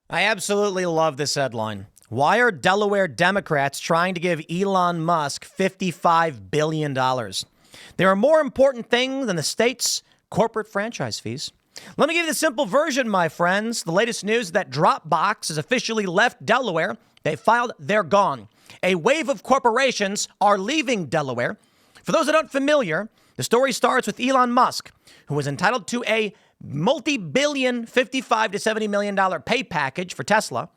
I absolutely love this headline. Why are Delaware Democrats trying to give Elon Musk $55 billion? There are more important things than the state's corporate franchise fees. Let me give you the simple version, my friends. The latest news is that Dropbox has officially left Delaware. They filed, they're gone. A wave of corporations are leaving Delaware. For those that aren't familiar, the story starts with Elon Musk, who was entitled to a multi-billion $55 to $70 million pay package for Tesla.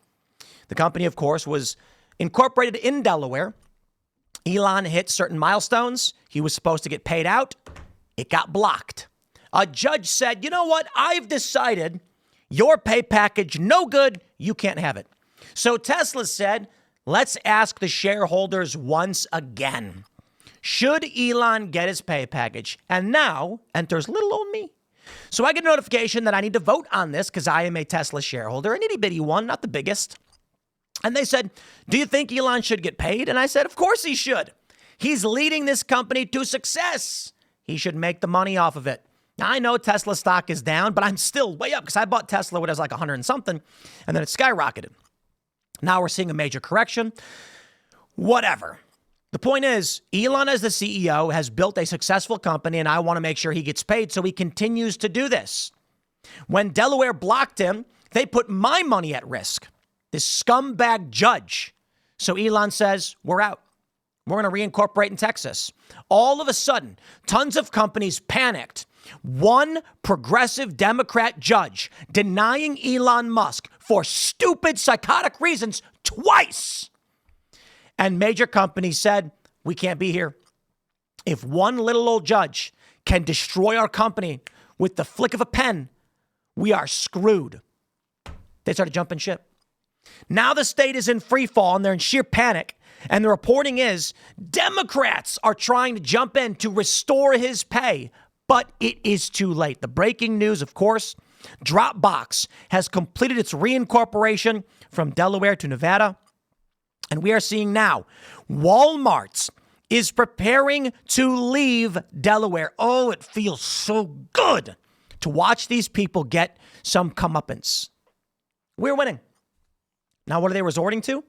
The company, of course, was incorporated in Delaware. Elon hit certain milestones. He was supposed to get paid out. It got blocked. A judge said, you know what? I've decided your pay package, no good. You can't have it. So Tesla said, let's ask the shareholders once again. Should Elon get his pay package? And now enters little old me. So I get a notification that I need to vote on this because I am a Tesla shareholder, an itty bitty one, not the biggest. And they said, do you think Elon should get paid? And I said, of course he should. He's leading this company to success. He should make the money off of it. Now, I know Tesla stock is down, but I'm still way up because I bought Tesla when it was like 100 and something, and then it skyrocketed. Now we're seeing a major correction. Whatever. The point is, Elon as the CEO has built a successful company, and I want to make sure he gets paid, so he continues to do this. When Delaware blocked him, they put my money at risk. This scumbag judge. So Elon says, we're out. We're going to reincorporate in Texas. All of a sudden, tons of companies panicked. One progressive Democrat judge denying Elon Musk for stupid, psychotic reasons twice. And major companies said, we can't be here. If one little old judge can destroy our company with the flick of a pen, we are screwed. They started jumping ship. Now the state is in free fall and they're in sheer panic. And the reporting is Democrats are trying to jump in to restore his pay, but it is too late. The breaking news, of course, Dropbox has completed its reincorporation from Delaware to Nevada. And we are seeing now Walmart is preparing to leave Delaware. Oh, it feels so good to watch these people get some comeuppance. We're winning. Now, what are they resorting to?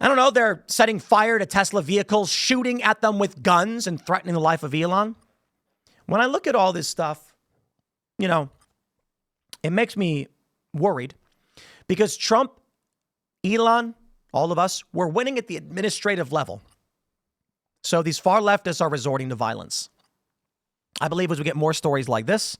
I don't know. They're setting fire to Tesla vehicles, shooting at them with guns and threatening the life of Elon. When I look at all this stuff, it makes me worried because Trump, Elon, all of us, we're winning at the administrative level. So these far leftists are resorting to violence. I believe as we get more stories like this,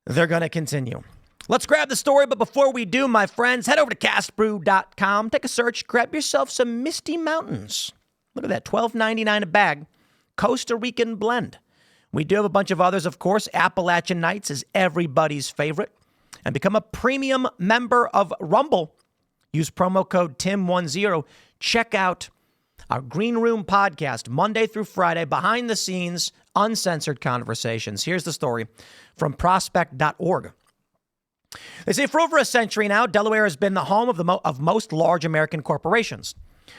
they're going to continue. Let's grab the story. But before we do, my friends, head over to castbrew.com. Take a search. Grab yourself some Misty Mountains. Look at that. $12.99 a bag. Costa Rican blend. We do have a bunch of others, of course. Appalachian Nights is everybody's favorite. And become a premium member of Rumble. Use promo code TIM10. Check out our Green Room podcast, Monday through Friday, behind the scenes, uncensored conversations. Here's the story from prospect.org. They say for over a century now, Delaware has been the home of most large American corporations.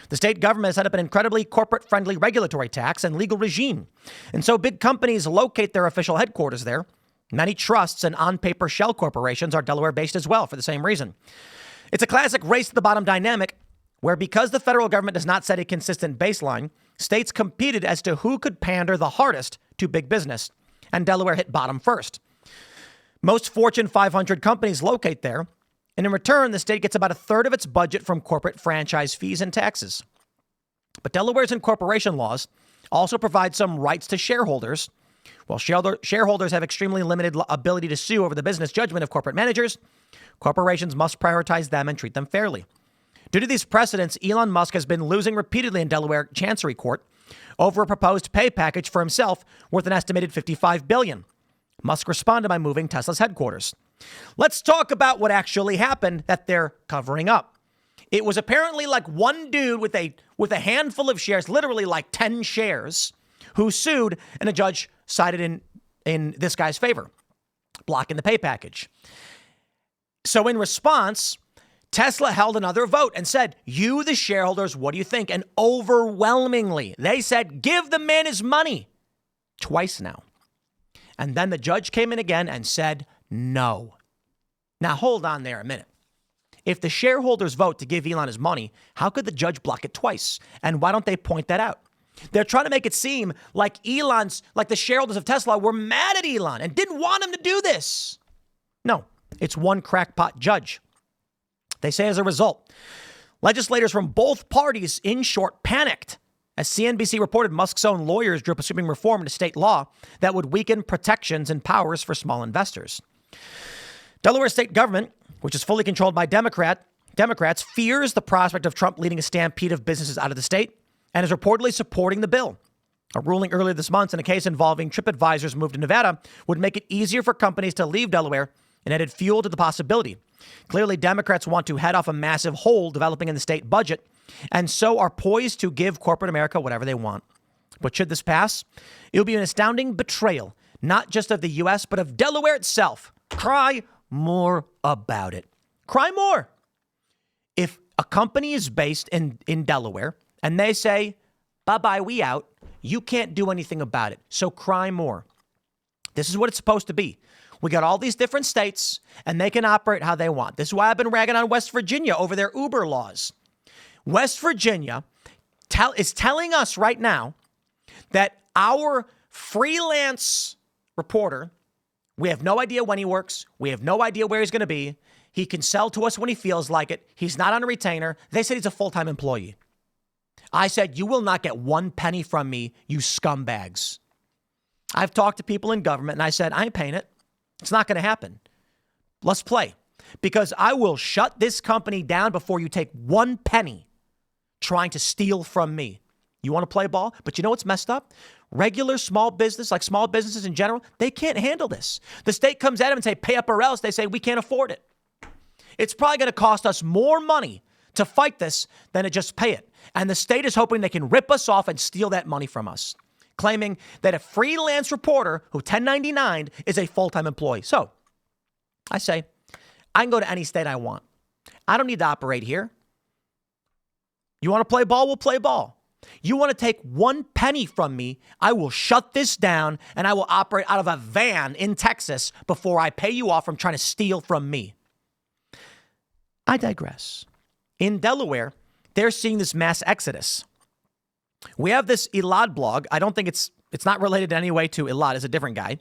The state government has set up an incredibly corporate-friendly regulatory tax and legal regime. And so big companies locate their official headquarters there. Many trusts and on-paper shell corporations are Delaware-based as well for the same reason. It's a classic race-to-the-bottom dynamic where because the federal government does not set a consistent baseline, states competed as to who could pander the hardest to big business. And Delaware hit bottom first. Most Fortune 500 companies locate there, and in return, the state gets about a third of its budget from corporate franchise fees and taxes. But Delaware's incorporation laws also provide some rights to shareholders. While shareholders have extremely limited ability to sue over the business judgment of corporate managers, corporations must prioritize them and treat them fairly. Due to these precedents, Elon Musk has been losing repeatedly in Delaware Chancery Court over a proposed pay package for himself worth an estimated $55 billion. Musk responded by moving Tesla's headquarters. Let's talk about what actually happened that they're covering up. It was apparently like one dude with a handful of shares, literally like 10 shares, who sued, and a judge sided in this guy's favor, blocking the pay package. So in response, Tesla held another vote and said, you, the shareholders, what do you think? And overwhelmingly, they said, give the man his money. Twice now. And then the judge came in again and said, no. Now, hold on there a minute. If the shareholders vote to give Elon his money, how could the judge block it twice? And why don't they point that out? They're trying to make it seem like like the shareholders of Tesla were mad at Elon and didn't want him to do this. No, it's one crackpot judge. They say as a result, legislators from both parties, in short, panicked. As CNBC reported, Musk's own lawyers drew up a sweeping reform into state law that would weaken protections and powers for small investors. Delaware state government, which is fully controlled by Democrats, fears the prospect of Trump leading a stampede of businesses out of the state and is reportedly supporting the bill. A ruling earlier this month in a case involving TripAdvisor's move to Nevada would make it easier for companies to leave Delaware and added fuel to the possibility. Clearly, Democrats want to head off a massive hole developing in the state budget and so are poised to give corporate America whatever they want. But should this pass, it will be an astounding betrayal, not just of the U.S., but of Delaware itself. Cry more about it. Cry more. If a company is based in Delaware and they say, bye-bye, we out, you can't do anything about it. So cry more. This is what it's supposed to be. We got all these different states and they can operate how they want. This is why I've been ragging on West Virginia over their Uber laws. West Virginia is telling us right now that our freelance reporter, we have no idea when he works. We have no idea where he's going to be. He can sell to us when he feels like it. He's not on a retainer. They said he's a full-time employee. I said, you will not get one penny from me, you scumbags. I've talked to people in government and I said, I ain't paying it. It's not going to happen. Let's play. Because I will shut this company down before you take one penny trying to steal from me. You want to play ball? But you know what's messed up? Regular small business, like small businesses in general, they can't handle this. The state comes at them and say, pay up or else. They say, we can't afford it. It's probably going to cost us more money to fight this than to just pay it. And the state is hoping they can rip us off and steal that money from us, claiming that a freelance reporter who 1099 is a full-time employee. So I say, I can go to any state I want. I don't need to operate here. You want to play ball? We'll play ball. You want to take one penny from me? I will shut this down and I will operate out of a van in Texas before I pay you off from trying to steal from me. I digress. In Delaware, they're seeing this mass exodus. We have this Elon blog. I don't think it's not related in any way to Elon. It's a different guy.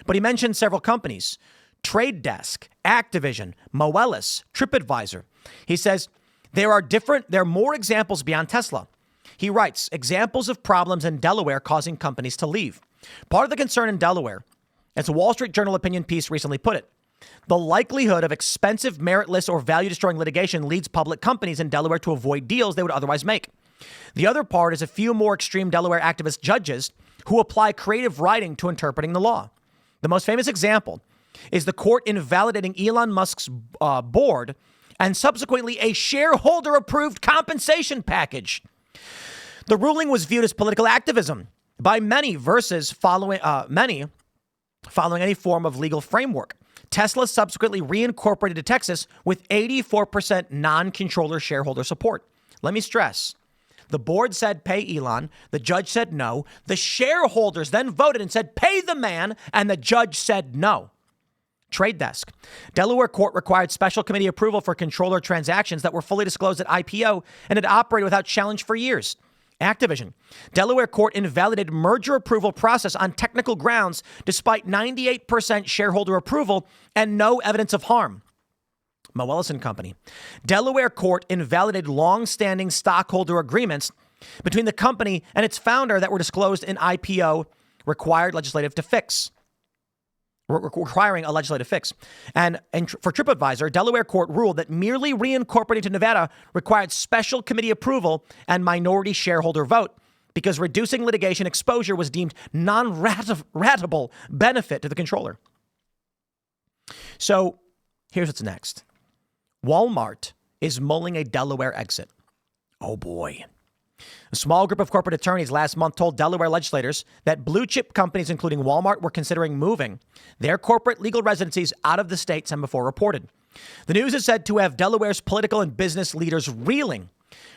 But he mentioned several companies: Trade Desk, Activision, Moelis, TripAdvisor. He says there are more examples beyond Tesla. He writes, examples of problems in Delaware causing companies to leave. Part of the concern in Delaware, as a Wall Street Journal opinion piece recently put it, the likelihood of expensive, meritless, or value-destroying litigation leads public companies in Delaware to avoid deals they would otherwise make. The other part is a few more extreme Delaware activist judges who apply creative writing to interpreting the law. The most famous example is the court invalidating Elon Musk's board and subsequently a shareholder-approved compensation package. The ruling was viewed as political activism by many following any form of legal framework. Tesla subsequently reincorporated to Texas with 84% non-controller shareholder support. Let me stress, the board said pay Elon. The judge said no. The shareholders then voted and said pay the man, and the judge said no. Trade Desk. Delaware court required special committee approval for controller transactions that were fully disclosed at IPO and had operated without challenge for years. Activision. Delaware court invalidated merger approval process on technical grounds despite 98% shareholder approval and no evidence of harm. Moelis & Company. Delaware court invalidated long-standing stockholder agreements between the company and its founder that were disclosed in IPO requiring a legislative fix. And for TripAdvisor, Delaware court ruled that merely reincorporating to Nevada required special committee approval and minority shareholder vote because reducing litigation exposure was deemed non-ratable benefit to the controller. So here's what's next. Walmart is mulling a Delaware exit. Oh boy. A small group of corporate attorneys last month told Delaware legislators that blue chip companies, including Walmart, were considering moving their corporate legal residencies out of the state, some before reported. The news is said to have Delaware's political and business leaders reeling.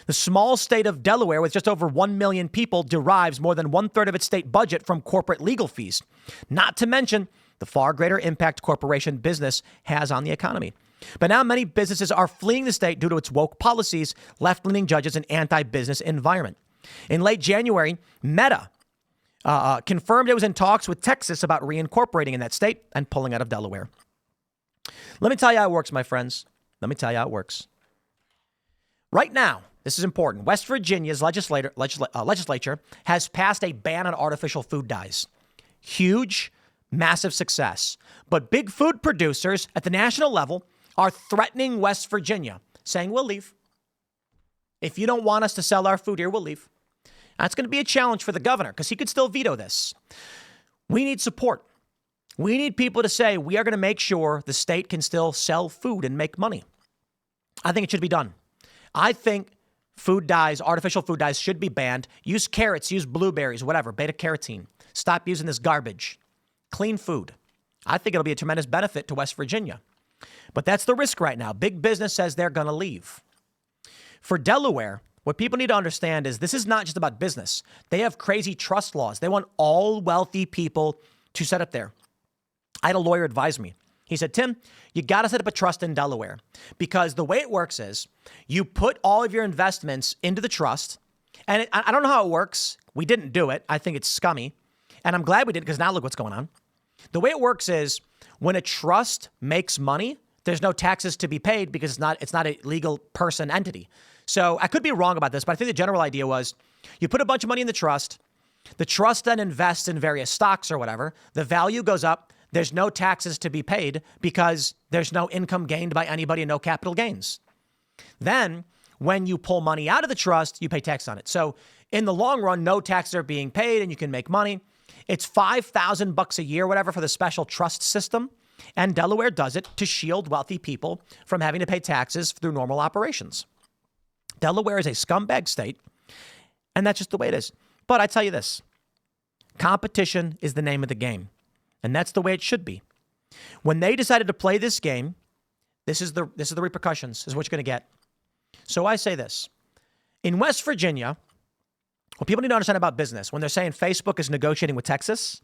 The small state of Delaware, with just over 1 million people, derives more than 1/3 of its state budget from corporate legal fees, not to mention the far greater impact corporation business has on the economy. But now many businesses are fleeing the state due to its woke policies, left-leaning judges, and anti-business environment. In late January, Meta confirmed it was in talks with Texas about reincorporating in that state and pulling out of Delaware. Let me tell you how it works, my friends. Let me tell you how it works. Right now, this is important. West Virginia's legislature has passed a ban on artificial food dyes. Huge, massive success. But big food producers at the national level are threatening West Virginia, saying, we'll leave. If you don't want us to sell our food here, we'll leave. That's going to be a challenge for the governor because he could still veto this. We need support. We need people to say, we are going to make sure the state can still sell food and make money. I think it should be done. I think food dyes, artificial food dyes should be banned. Use carrots, use blueberries, whatever, beta carotene. Stop using this garbage. Clean food. I think it'll be a tremendous benefit to West Virginia. But that's the risk right now. Big business says they're going to leave. For Delaware, what people need to understand is this is not just about business. They have crazy trust laws. They want all wealthy people to set up there. I had a lawyer advise me. He said, Tim, you got to set up a trust in Delaware because the way it works is you put all of your investments into the trust. And I don't know how it works. We didn't do it. I think it's scummy. And I'm glad we did because now look what's going on. The way it works is when a trust makes money, there's no taxes to be paid because it's not a legal person entity. So I could be wrong about this, but I think the general idea was you put a bunch of money in the trust then invests in various stocks or whatever. The value goes up. There's no taxes to be paid because there's no income gained by anybody and no capital gains. Then when you pull money out of the trust, you pay tax on it. So in the long run, no taxes are being paid and you can make money. It's $5,000 a year, whatever, for the special trust system. And Delaware does it to shield wealthy people from having to pay taxes through normal operations. Delaware is a scumbag state, and that's just the way it is. But I tell you this, competition is the name of the game, and that's the way it should be. When they decided to play this game, this is the repercussions, this is what you're going to get. So I say this. In West Virginia, what people need to understand about business, when they're saying Facebook is negotiating with Texas,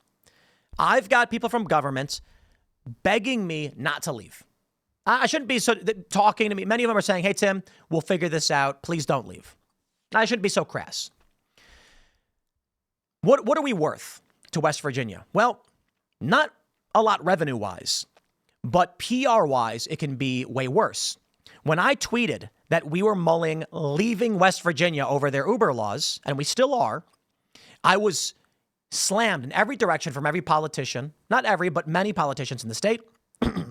I've got people from government begging me not to leave. I shouldn't be so talking to me. Many of them are saying, hey, Tim, we'll figure this out. Please don't leave. I shouldn't be so crass. What are we worth to West Virginia? Well, not a lot revenue-wise, but PR-wise, it can be way worse. When I tweeted that we were mulling leaving West Virginia over their Uber laws, and we still are, I was slammed in every direction from every politician, not every, but many politicians in the state.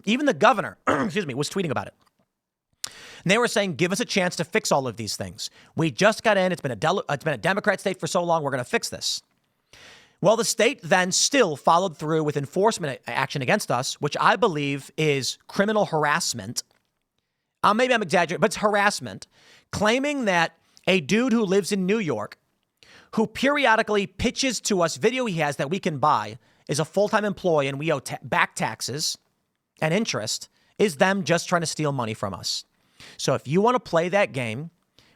Even the governor, was tweeting about it. And they were saying, give us a chance to fix all of these things. We just got in. It's been a Democrat state for so long. We're going to fix this. Well, the state then still followed through with enforcement action against us, which I believe is criminal harassment. Maybe I'm exaggerating, but it's harassment, claiming that a dude who lives in New York, who periodically pitches to us video he has that we can buy, is a full-time employee and we owe back taxes and interest, is them just trying to steal money from us. So if you want to play that game,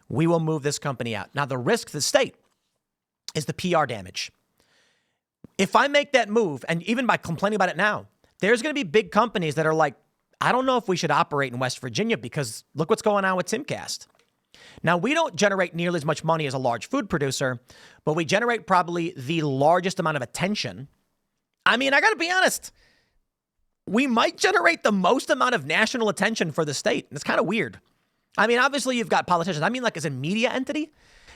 we will move this company out. Now, the risk to the state is the PR damage. If I make that move, and even by complaining about it now, there's going to be big companies that are like, I don't know if we should operate in West Virginia because look what's going on with Timcast. Now, we don't generate nearly as much money as a large food producer, but we generate probably the largest amount of attention. I mean, I got to be honest. We might generate the most amount of national attention for the state. It's kind of weird. I mean, obviously, you've got politicians. I mean, like as a media entity,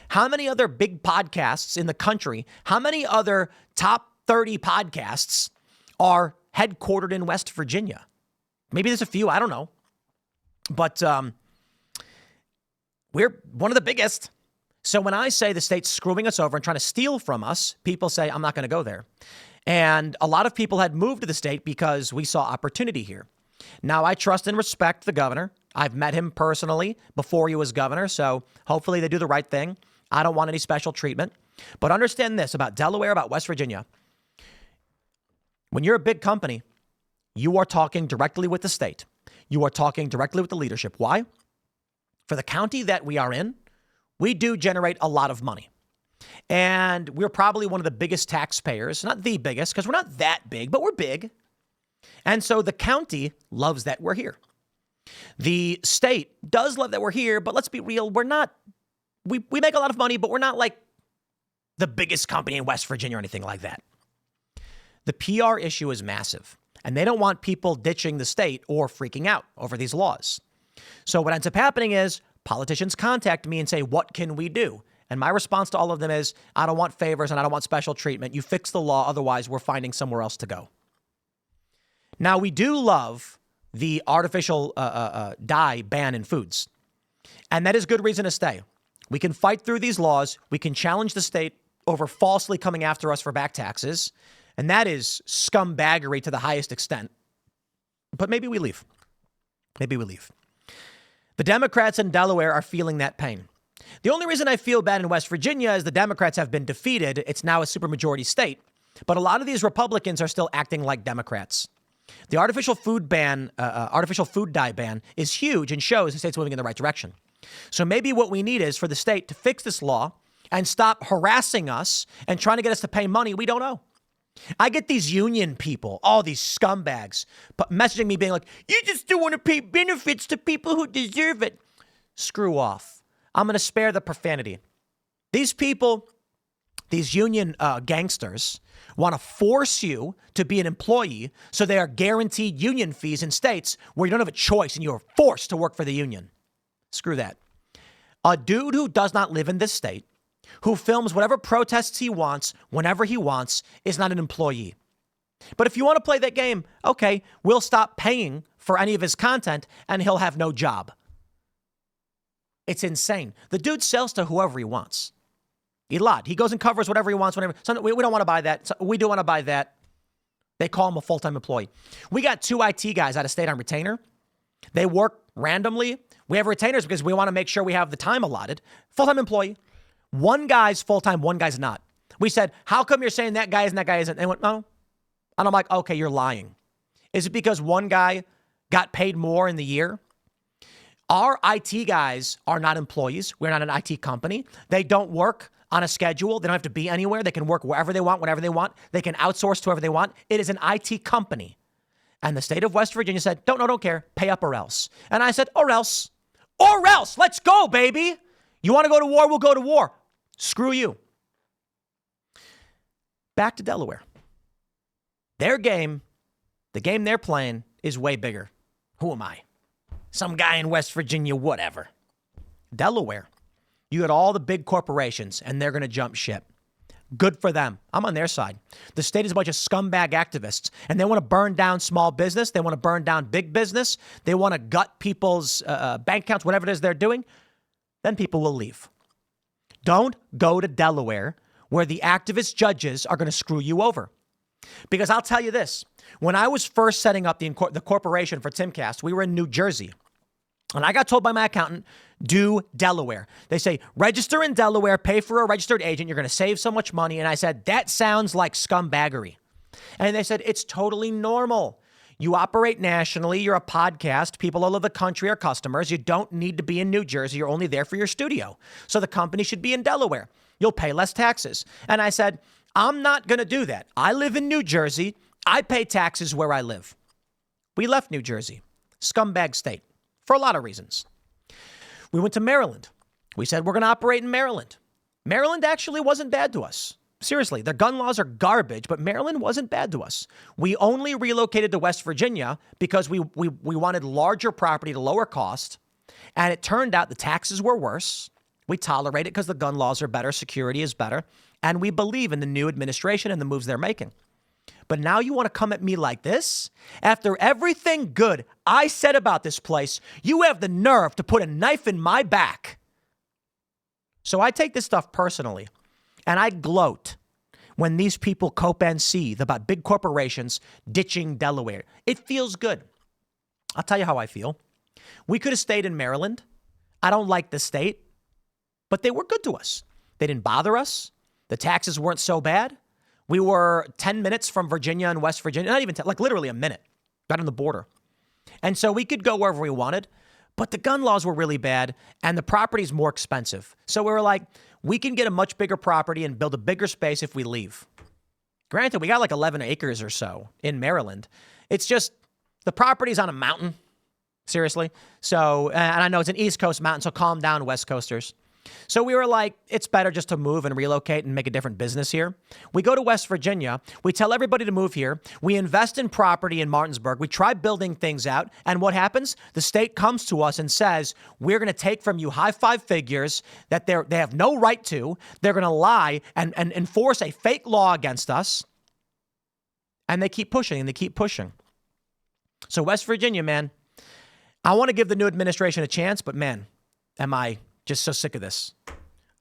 how many other big podcasts in the country, how many other top 30 podcasts are headquartered in West Virginia? Maybe there's a few. I don't know. But we're one of the biggest. So when I say the state's screwing us over and trying to steal from us, people say, I'm not going to go there. And a lot of people had moved to the state because we saw opportunity here. Now, I trust and respect the governor. I've met him personally before he was governor, so hopefully they do the right thing. I don't want any special treatment. But understand this about Delaware, about West Virginia. When you're a big company, you are talking directly with the state. You are talking directly with the leadership. Why? For the county that we are in, we do generate a lot of money. And we're probably one of the biggest taxpayers, not the biggest, because we're not that big, but we're big. And so the county loves that we're here. The state does love that we're here, but let's be real, we're not, we make a lot of money, but we're not like the biggest company in West Virginia or anything like that. The PR issue is massive, and they don't want people ditching the state or freaking out over these laws. So what ends up happening is politicians contact me and say, what can we do? And my response to all of them is, I don't want favors and I don't want special treatment. You fix the law. Otherwise, we're finding somewhere else to go. Now, we do love the artificial dye ban in foods. And that is good reason to stay. We can fight through these laws. We can challenge the state over falsely coming after us for back taxes. And that is scumbaggery to the highest extent. But maybe we leave. Maybe we leave. The Democrats in Delaware are feeling that pain. The only reason I feel bad in West Virginia is the Democrats have been defeated. It's now a supermajority state. But a lot of these Republicans are still acting like Democrats. The artificial food dye ban is huge and shows the state's moving in the right direction. So maybe what we need is for the state to fix this law and stop harassing us and trying to get us to pay money we don't owe. I get these union people, all these scumbags, messaging me being like, you just don't want to pay benefits to people who deserve it. Screw off. I'm going to spare the profanity. These people, these union gangsters, want to force you to be an employee so they are guaranteed union fees in states where you don't have a choice and you're forced to work for the union. Screw that. A dude who does not live in this state, who films whatever protests he wants, whenever he wants, is not an employee. But if you want to play that game, okay, we'll stop paying for any of his content and he'll have no job. It's insane. The dude sells to whoever he wants. Elon, he goes and covers whatever he wants, whenever. So we don't want to buy that. So we do want to buy that. They call him a full-time employee. We got 2 IT guys out of state on retainer. They work randomly. We have retainers because we want to make sure we have the time allotted. Full-time employee. One guy's full-time, one guy's not. We said, how come you're saying that guy is and that guy isn't? And they went, no. And I'm like, okay, you're lying. Is it because one guy got paid more in the year? Our IT guys are not employees. We're not an IT company. They don't work on a schedule. They don't have to be anywhere. They can work wherever they want, whenever they want. They can outsource to whoever they want. It is an IT company. And the state of West Virginia said, don't care. Pay up or else. And I said, or else. Or else. Let's go, baby. You want to go to war? We'll go to war. Screw you. Back to Delaware. Their game, the game they're playing, is way bigger. Who am I? Some guy in West Virginia, whatever. Delaware. You got all the big corporations, and they're going to jump ship. Good for them. I'm on their side. The state is a bunch of scumbag activists, and they want to burn down small business. They want to burn down big business. They want to gut people's bank accounts, whatever it is they're doing. Then people will leave. Don't go to Delaware where the activist judges are going to screw you over. Because I'll tell you this. When I was first setting up the corporation for Timcast, we were in New Jersey. And I got told by my accountant, do Delaware. They say, register in Delaware, pay for a registered agent. You're going to save so much money. And I said, that sounds like scumbaggery. And they said, it's totally normal. You operate nationally. You're a podcast. People all over the country are customers. You don't need to be in New Jersey. You're only there for your studio. So the company should be in Delaware. You'll pay less taxes. And I said, I'm not going to do that. I live in New Jersey. I pay taxes where I live. We left New Jersey. Scumbag state. For a lot of reasons. We went to Maryland. We said we're going to operate in Maryland. Maryland actually wasn't bad to us. Seriously, their gun laws are garbage, but Maryland wasn't bad to us. We only relocated to West Virginia because we wanted larger property to lower cost. And it turned out the taxes were worse. We tolerate it because the gun laws are better, security is better, and we believe in the new administration and the moves they're making. But now you want to come at me like this? After everything good I said about this place, you have the nerve to put a knife in my back. So I take this stuff personally, and I gloat when these people cope and seethe about big corporations ditching Delaware. It feels good. I'll tell you how I feel. We could have stayed in Maryland. I don't like the state, but they were good to us. They didn't bother us. The taxes weren't so bad. We were 10 minutes from Virginia and West Virginia, not even 10, like literally a minute, right on the border. And so we could go wherever we wanted, but the gun laws were really bad and the property's more expensive. So we were like, we can get a much bigger property and build a bigger space if we leave. Granted, we got like 11 acres or so in Maryland. It's just the property's on a mountain. Seriously. So, and I know it's an East Coast mountain, so calm down, West Coasters. So we were like, it's better just to move and relocate and make a different business here. We go to West Virginia. We tell everybody to move here. We invest in property in Martinsburg. We try building things out. And what happens? The state comes to us and says, we're going to take from you high five figures that they have no right to. They're going to lie and enforce a fake law against us. And they keep pushing and they keep pushing. So West Virginia, man, I want to give the new administration a chance, but man, am I just so sick of this.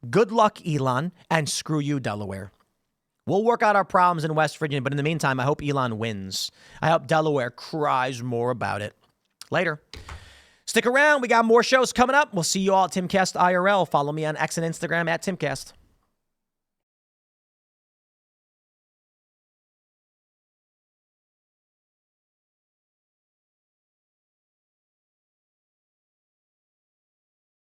Good luck, Elon, and screw you, Delaware. We'll work out our problems in West Virginia, but in the meantime, I hope Elon wins. I hope Delaware cries more about it. Later. Stick around. We got more shows coming up. We'll see you all at Timcast IRL. Follow me on X and Instagram at Timcast.